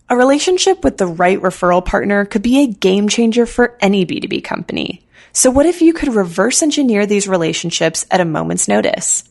A relationship with the right referral partner could be a game changer for any B2B company. So what if you could reverse engineer these relationships at a moment's notice?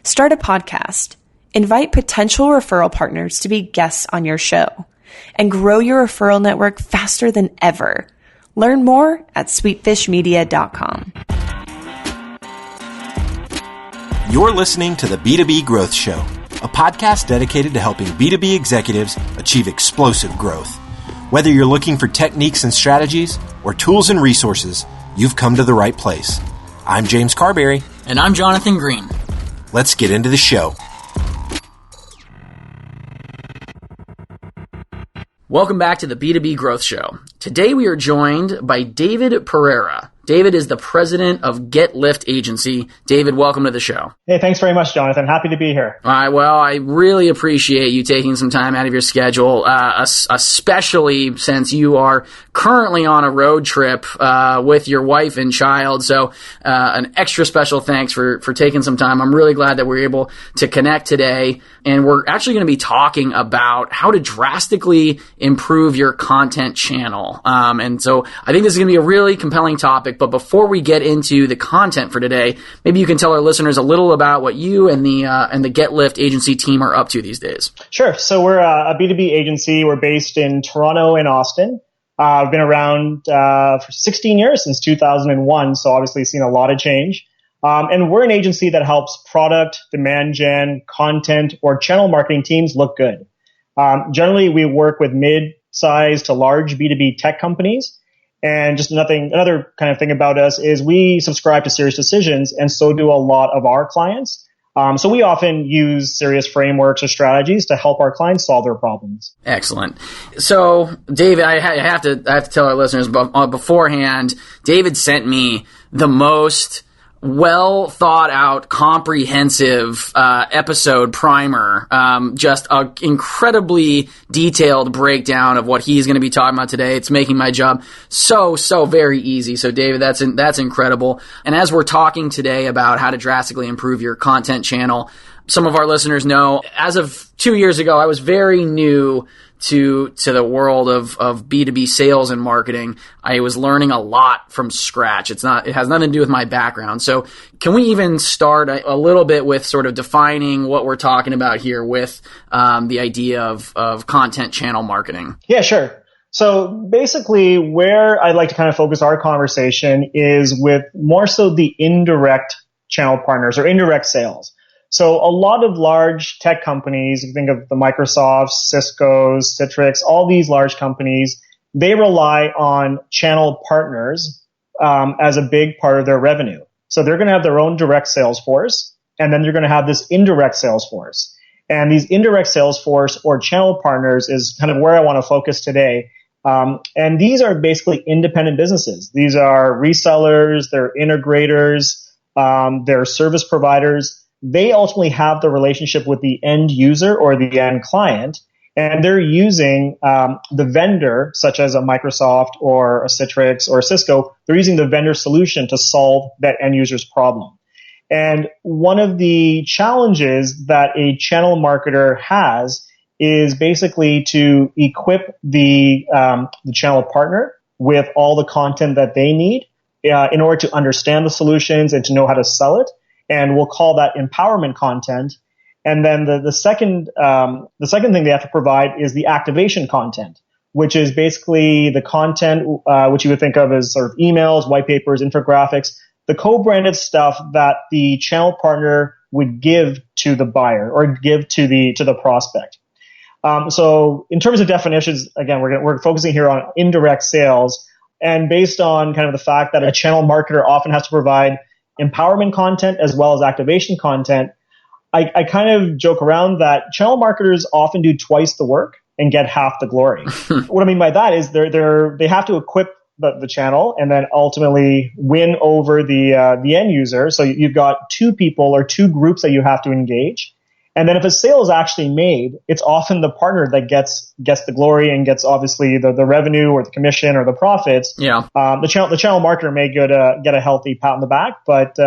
Start a podcast, invite potential referral partners to be guests on your show, and grow your referral network faster than ever. Learn more at sweetfishmedia.com. You're listening to the B2B Growth Show, a podcast dedicated to helping B2B executives achieve explosive growth. Whether you're looking for techniques and strategies or tools and resources, you've come to the right place. I'm James Carberry. And I'm Jonathan Green. Let's get into the show. Welcome back to the B2B Growth Show. Today we are joined by David Pereira. David is the president of Get Lift Agency. David, welcome to the show. Hey, thanks very much, Jonathan. Happy to be here. All right, well, I really appreciate you taking some time out of your schedule, especially since you are currently on a road trip with your wife and child. So an extra special thanks for taking some time. I'm really glad that we're able to connect today. And we're actually going to be talking about how to drastically improve your content channel. And so I think this is going to be a really compelling topic. But before we get into the content for today, maybe you can tell our listeners a little about what you and the Get Lift agency team are up to these days. Sure. So we're a B2B agency. We're based in Toronto and Austin. I've been around for 16 years, since 2001, so obviously seen a lot of change. And we're an agency that helps product, demand gen, content, or channel marketing teams look good. Generally, we work with mid-sized to large B2B tech companies. And just another kind of thing about us is we subscribe to Serious Decisions, and so do a lot of our clients. So we often use serious frameworks or strategies to help our clients solve their problems. Excellent. So, David, I have to tell our listeners beforehand, David sent me the most well thought out, comprehensive episode primer, just an incredibly detailed breakdown of what he's going to be talking about today. It's making my job so very easy. So David, that's incredible. And as we're talking today about how to drastically improve your content channel, some of our listeners know, as of 2 years ago, I was very new to the world of B2B sales and marketing. I was learning a lot from scratch. It has nothing to do with my background. So can we even start a little bit with sort of defining what we're talking about here with the idea of content channel marketing? Yeah, sure. So basically where I'd like to kind of focus our conversation is with more so the indirect channel partners or indirect sales. So a lot of large tech companies, you think of the Microsofts, Cisco's, Citrix, all these large companies, they rely on channel partners as a big part of their revenue. So they're going to have their own direct sales force, and then you're going to have this indirect sales force. And these indirect sales force or channel partners is kind of where I want to focus today. And these are basically independent businesses. These are resellers, they're integrators, they're service providers. They ultimately have the relationship with the end user or the end client, and they're using the vendor, such as a Microsoft or a Citrix or a Cisco. They're using the vendor solution to solve that end user's problem. And one of the challenges that a channel marketer has is basically to equip the channel partner with all the content that they need in order to understand the solutions and to know how to sell it. And we'll call that empowerment content. And then the second thing they have to provide is the activation content, which is basically the content which you would think of as sort of emails, white papers, infographics, the co-branded stuff that the channel partner would give to the buyer or give to the prospect. So in terms of definitions, again, we're focusing here on indirect sales, and based on kind of the fact that a channel marketer often has to provide empowerment content as well as activation content, I kind of joke around that channel marketers often do twice the work and get half the glory. What I mean by that is they have to equip the channel and then ultimately win over the end user. So you've got two people or two groups that you have to engage. And then if a sale is actually made, it's often the partner that gets the glory and gets obviously the revenue or the commission or the profits. Yeah. The channel marketer may get a healthy pat on the back, but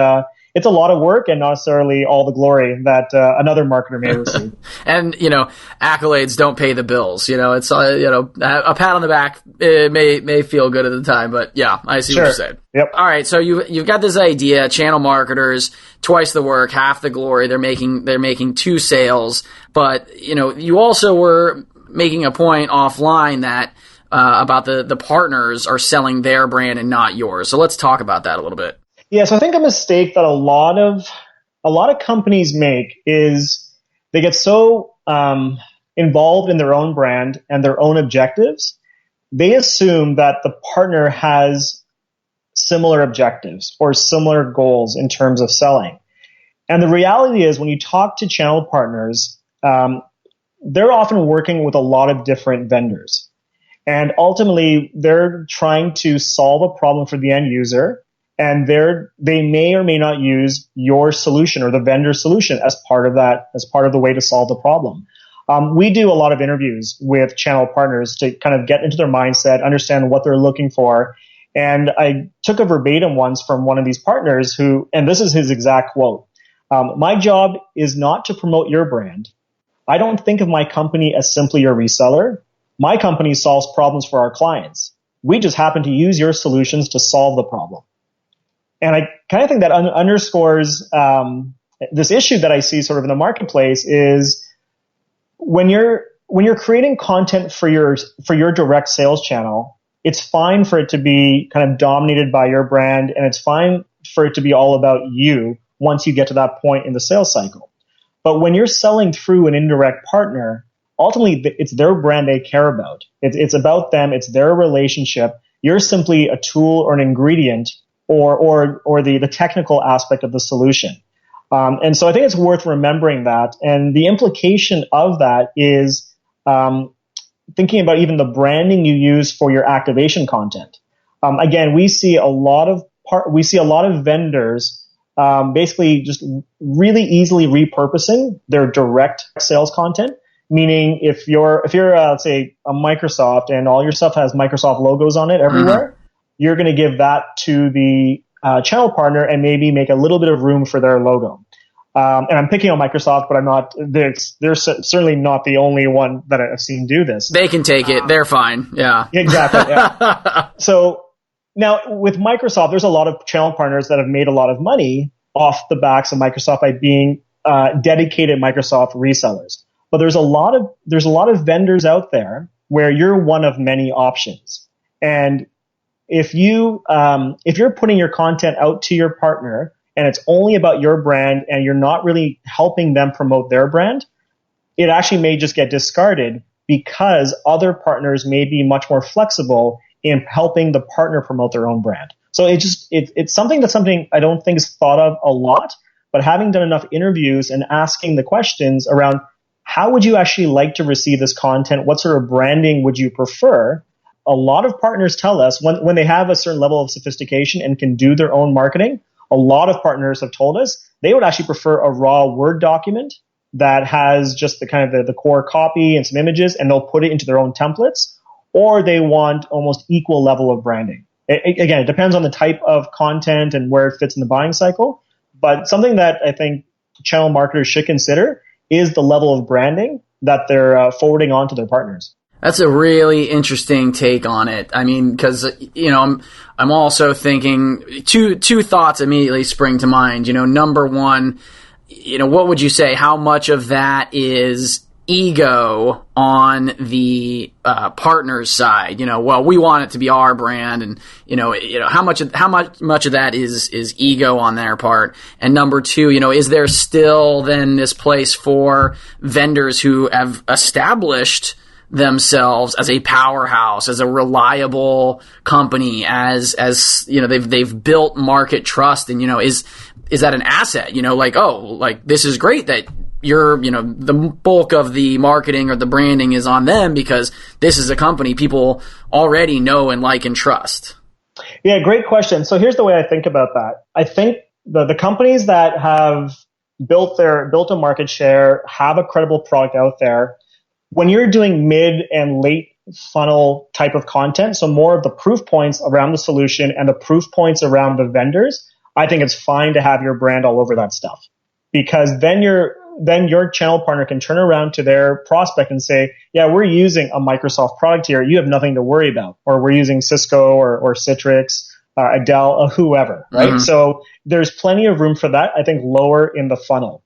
it's a lot of work and not necessarily all the glory that another marketer may receive. And, accolades don't pay the bills. It's, a pat on the back may feel good at the time, but yeah, I see what you're saying. Yep. All right. So you've got this idea, channel marketers, twice the work, half the glory. They're making 2 sales, but, you also were making a point offline that, about the partners are selling their brand and not yours. So let's talk about that a little bit. Yeah, so I think a mistake that a lot of companies make is they get so involved in their own brand and their own objectives. They assume that the partner has similar objectives or similar goals in terms of selling. And the reality is, when you talk to channel partners, they're often working with a lot of different vendors. And ultimately, they're trying to solve a problem for the end user, and they may or may not use your solution or the vendor solution as part of the way to solve the problem. We do a lot of interviews with channel partners to kind of get into their mindset, understand what they're looking for. And I took a verbatim once from one of these partners and this is his exact quote. My job is not to promote your brand. I don't think of my company as simply a reseller. My company solves problems for our clients. We just happen to use your solutions to solve the problem. And I kind of think that underscores this issue that I see sort of in the marketplace is when you're creating content for your direct sales channel, it's fine for it to be kind of dominated by your brand, and it's fine for it to be all about you once you get to that point in the sales cycle. But when you're selling through an indirect partner, ultimately, it's their brand they care about. It's about them. It's their relationship. You're simply a tool or an ingredient or the technical aspect of the solution. And so I think it's worth remembering that. And the implication of that is thinking about even the branding you use for your activation content. Again, we see a lot of vendors basically just really easily repurposing their direct sales content. Meaning, if you're let's say a Microsoft and all your stuff has Microsoft logos on it everywhere, you're going to give that to the channel partner and maybe make a little bit of room for their logo. And I'm picking on Microsoft, but I'm not. They're certainly not the only one that I've seen do this. They can take it; they're fine. Yeah, exactly. Yeah. So now with Microsoft, there's a lot of channel partners that have made a lot of money off the backs of Microsoft by being dedicated Microsoft resellers. But there's a lot of vendors out there where you're one of many options. And if you're putting your content out to your partner and it's only about your brand and you're not really helping them promote their brand, it actually may just get discarded because other partners may be much more flexible in helping the partner promote their own brand. So it's something I don't think is thought of a lot, but having done enough interviews and asking the questions around how would you actually like to receive this content? What sort of branding would you prefer? A lot of partners tell us when they have a certain level of sophistication and can do their own marketing, a lot of partners have told us they would actually prefer a raw Word document that has just the kind of the core copy and some images, and they'll put it into their own templates, or they want almost equal level of branding. Again, it depends on the type of content and where it fits in the buying cycle, but something that I think channel marketers should consider is the level of branding that they're forwarding on to their partners. That's a really interesting take on it. I mean, because I'm also thinking two thoughts immediately spring to mind. Number one, what would you say? How much of that is ego on the partner's side? Well, we want it to be our brand, and how much of that is ego on their part? And number two, is there still then this place for vendors who have established themselves as a powerhouse, as a reliable company, as they've built market trust, and is that an asset? This is great that the bulk of the marketing or the branding is on them because this is a company people already know and like and trust. Yeah, great question. So here's the way I think about that. I think the companies that have built a market share, have a credible product out there, when you're doing mid and late funnel type of content, so more of the proof points around the solution and the proof points around the vendors, I think it's fine to have your brand all over that stuff, because then your channel partner can turn around to their prospect and say, yeah, we're using a Microsoft product here. You have nothing to worry about. Or we're using Cisco or Citrix, Dell, whoever, right? Mm-hmm. So there's plenty of room for that, I think, lower in the funnel.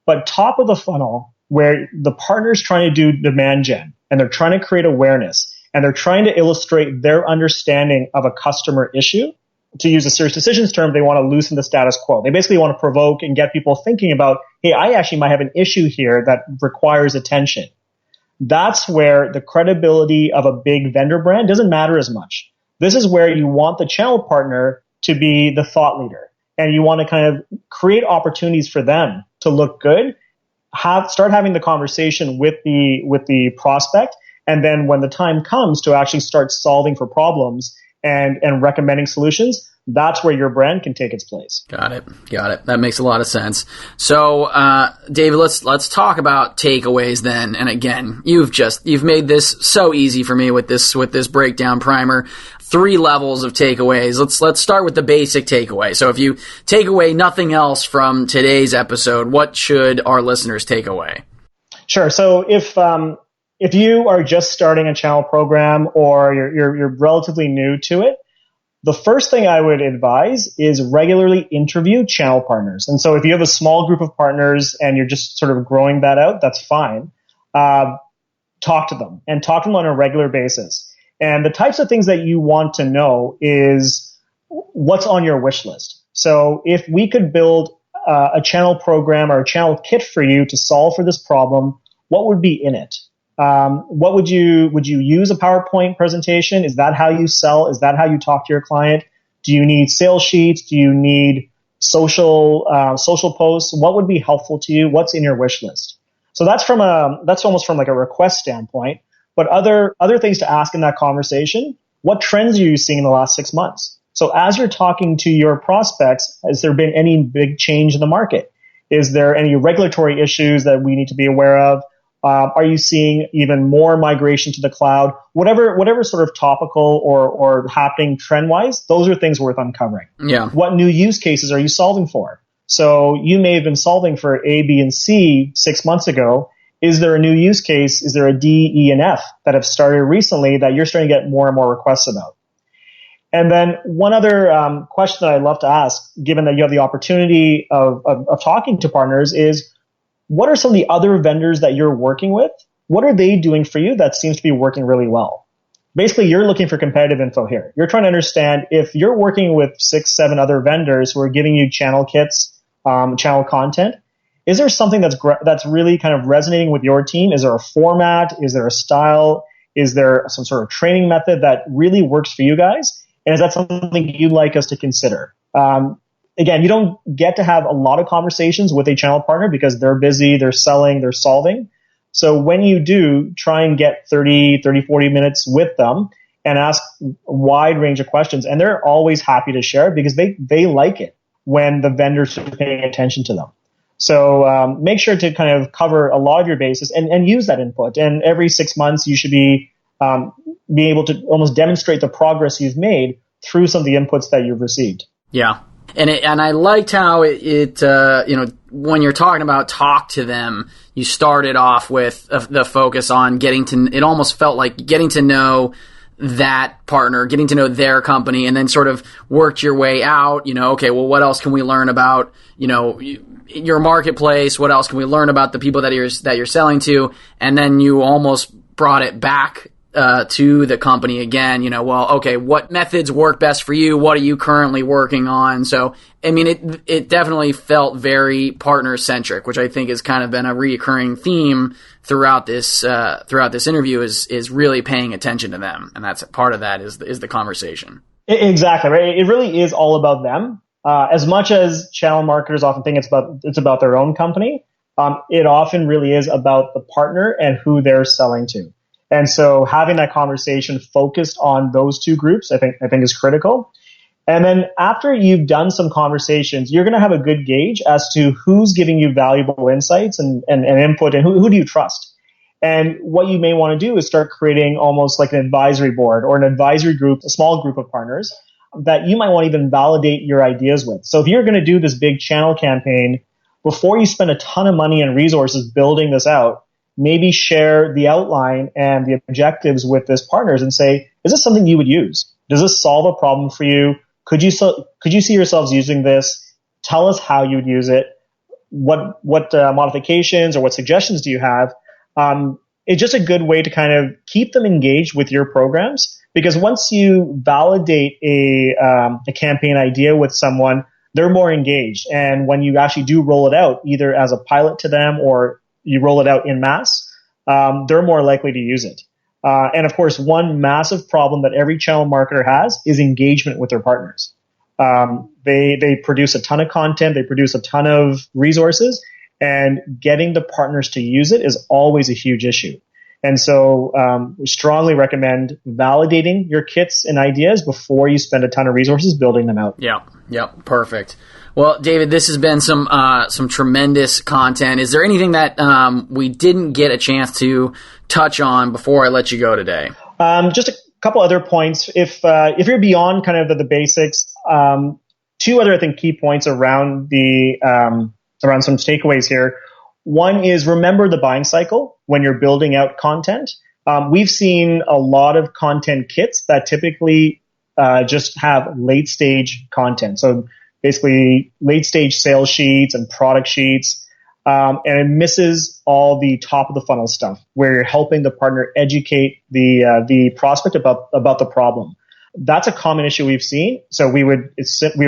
But top of the funnel, where the partner's trying to do demand gen and they're trying to create awareness and they're trying to illustrate their understanding of a customer issue, to use a serious decisions term, they want to loosen the status quo. They basically want to provoke and get people thinking about, hey, I actually might have an issue here that requires attention. That's where the credibility of a big vendor brand doesn't matter as much. This is where you want the channel partner to be the thought leader, and you want to kind of create opportunities for them to look good, start having the conversation with the prospect, and then when the time comes to actually start solving for problems and recommending solutions, that's where your brand can take its place. Got it. That makes a lot of sense. So, David, let's talk about takeaways then. And again, you've made this so easy for me with this breakdown primer. 3 levels of takeaways. Let's start with the basic takeaway. So if you take away nothing else from today's episode, what should our listeners take away? Sure. So if you are just starting a channel program or you're relatively new to it, the first thing I would advise is regularly interview channel partners. And so if you have a small group of partners and you're just sort of growing that out, that's fine. Talk to them on a regular basis. And the types of things that you want to know is what's on your wish list. So if we could build a channel program or a channel kit for you to solve for this problem, what would be in it? What would you use a PowerPoint presentation? Is that how you sell? Is that how you talk to your client? Do you need sales sheets? Do you need social posts? What would be helpful to you? What's in your wish list? So that's almost from like a request standpoint, but other things to ask in that conversation. What trends are you seeing in the last 6 months? So as you're talking to your prospects, has there been any big change in the market? Is there any regulatory issues that we need to be aware of? Are you seeing even more migration to the cloud? Whatever sort of topical or happening trend-wise, those are things worth uncovering. Yeah. What new use cases are you solving for? So you may have been solving for A, B, and C 6 months ago. Is there a new use case? Is there a D, E, and F that have started recently that you're starting to get more and more requests about? And then one other question that I'd love to ask, given that you have the opportunity of talking to partners, is what are some of the other vendors that you're working with? What are they doing for you that seems to be working really well? Basically, you're looking for competitive info here. You're trying to understand if you're working with 6, 7 other vendors who are giving you channel kits, channel content, is there something that's really kind of resonating with your team? Is there a format? Is there a style? Is there some sort of training method that really works for you guys? And is that something you'd like us to consider? Again, you don't get to have a lot of conversations with a channel partner because they're busy, they're selling, they're solving. So when you do, try and get 30, 40 minutes with them and ask a wide range of questions. And they're always happy to share because they like it when the vendors are paying attention to them. So make sure to kind of cover a lot of your bases and use that input. And every 6 months, you should be able to almost demonstrate the progress you've made through some of the inputs that you've received. Yeah. And I liked how it when you're talking about talk to them, you started off with the focus on it almost felt like getting to know that partner, getting to know their company, and then sort of worked your way out, okay, well, what else can we learn about, your marketplace? What else can we learn about the people that you're selling to? And then you almost brought it back to the company again, okay, what methods work best for you? What are you currently working on? So, I mean, it definitely felt very partner centric, which I think has kind of been a recurring theme throughout this interview is really paying attention to them. And that's part of that is the conversation. Exactly, right? It really is all about them. As much as channel marketers often think it's about their own company, it often really is about the partner and who they're selling to. And so having that conversation focused on those two groups, I think is critical. And then after you've done some conversations, you're going to have a good gauge as to who's giving you valuable insights and input, and who do you trust. And what you may want to do is start creating almost like an advisory board or an advisory group, a small group of partners, that you might want to even validate your ideas with. So if you're going to do this big channel campaign, before you spend a ton of money and resources building this out, maybe share the outline and the objectives with this partners and say, is this something you would use? Does this solve a problem for you? Could you see yourselves using this? Tell us how you would use it. What modifications or what suggestions do you have? It's just a good way to kind of keep them engaged with your programs, because once you validate a campaign idea with someone, they're more engaged. And when you actually do roll it out, either as a pilot to them or you roll it out in mass, they're more likely to use it. And of course, one massive problem that every channel marketer has is engagement with their partners. They produce a ton of content, they produce a ton of resources, and getting the partners to use it is always a huge issue. And so we strongly recommend validating your kits and ideas before you spend a ton of resources building them out. Yep, perfect. Well, David, this has been some tremendous content. Is there anything that we didn't get a chance to touch on before I let you go today? Just a couple other points. If you're beyond kind of the basics, two other, I think, key points around around some takeaways here. One is remember the buying cycle when you're building out content. We've seen a lot of content kits that typically just have late stage content. So basically late stage sales sheets and product sheets. And it misses all the top of the funnel stuff where you're helping the partner educate the prospect about the problem. That's a common issue we've seen. So we would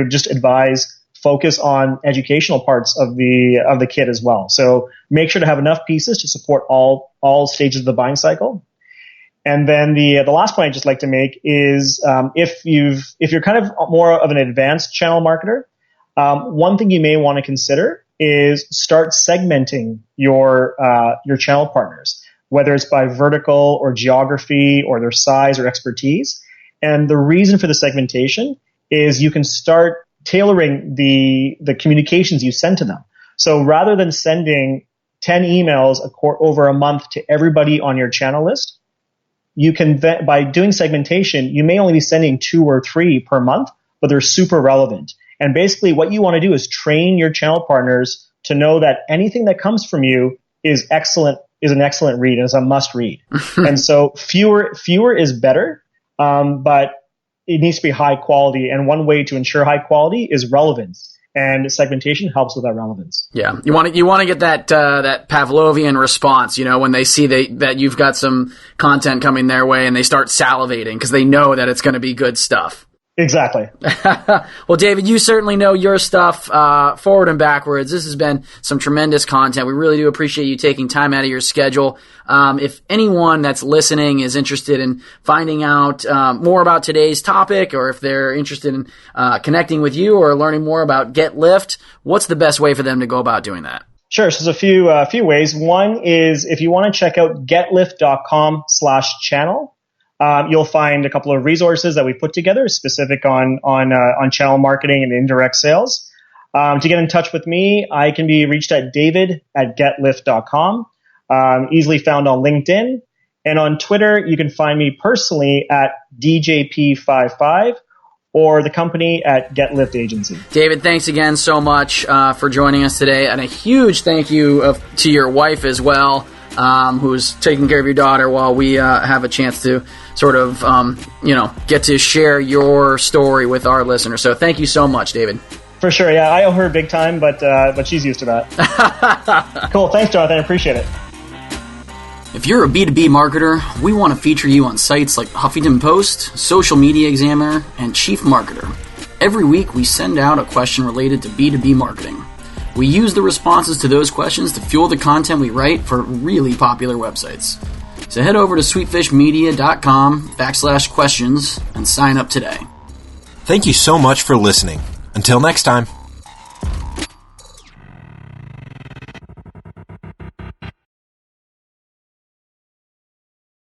just advise focus on educational parts of the kit as well. So make sure to have enough pieces to support all stages of the buying cycle. And then the last point I'd just like to make is if you're kind of more of an advanced channel marketer, one thing you may want to consider is start segmenting your channel partners, whether it's by vertical or geography or their size or expertise. And the reason for the segmentation is you can start tailoring the communications you send to them. So rather than sending 10 emails over a month to everybody on your channel list, you can, by doing segmentation, you may only be sending 2 or 3 per month, but they're super relevant. And basically what you want to do is train your channel partners to know that anything that comes from you is an excellent read, and is a must read. And so fewer is better, but it needs to be high quality. And one way to ensure high quality is relevance. And segmentation helps with that relevance. Yeah, you want to get that Pavlovian response, when they see that you've got some content coming their way and they start salivating because they know that it's going to be good stuff. Exactly. Well, David, you certainly know your stuff forward and backwards. This has been some tremendous content. We really do appreciate you taking time out of your schedule. If anyone that's listening is interested in finding out more about today's topic, or if they're interested in connecting with you or learning more about GetLift, what's the best way for them to go about doing that? Sure. So there's a few ways. One is if you want to check out getlift.com/channel. You'll find a couple of resources that we put together specific on channel marketing and indirect sales. To get in touch with me, I can be reached at david@getlift.com, easily found on LinkedIn. And on Twitter, you can find me personally at DJP55 or the company at GetLift Agency. David, thanks again so much for joining us today. And a huge thank you to your wife as well, who's taking care of your daughter while we have a chance to sort of, get to share your story with our listeners. So thank you so much, David. For sure. Yeah, I owe her big time, but she's used to that. Cool. Thanks, Jonathan. I appreciate it. If you're a B2B marketer, we want to feature you on sites like Huffington Post, Social Media Examiner, and Chief Marketer. Every week, we send out a question related to B2B marketing. We use the responses to those questions to fuel the content we write for really popular websites. So head over to sweetfishmedia.com/questions and sign up today. Thank you so much for listening. Until next time.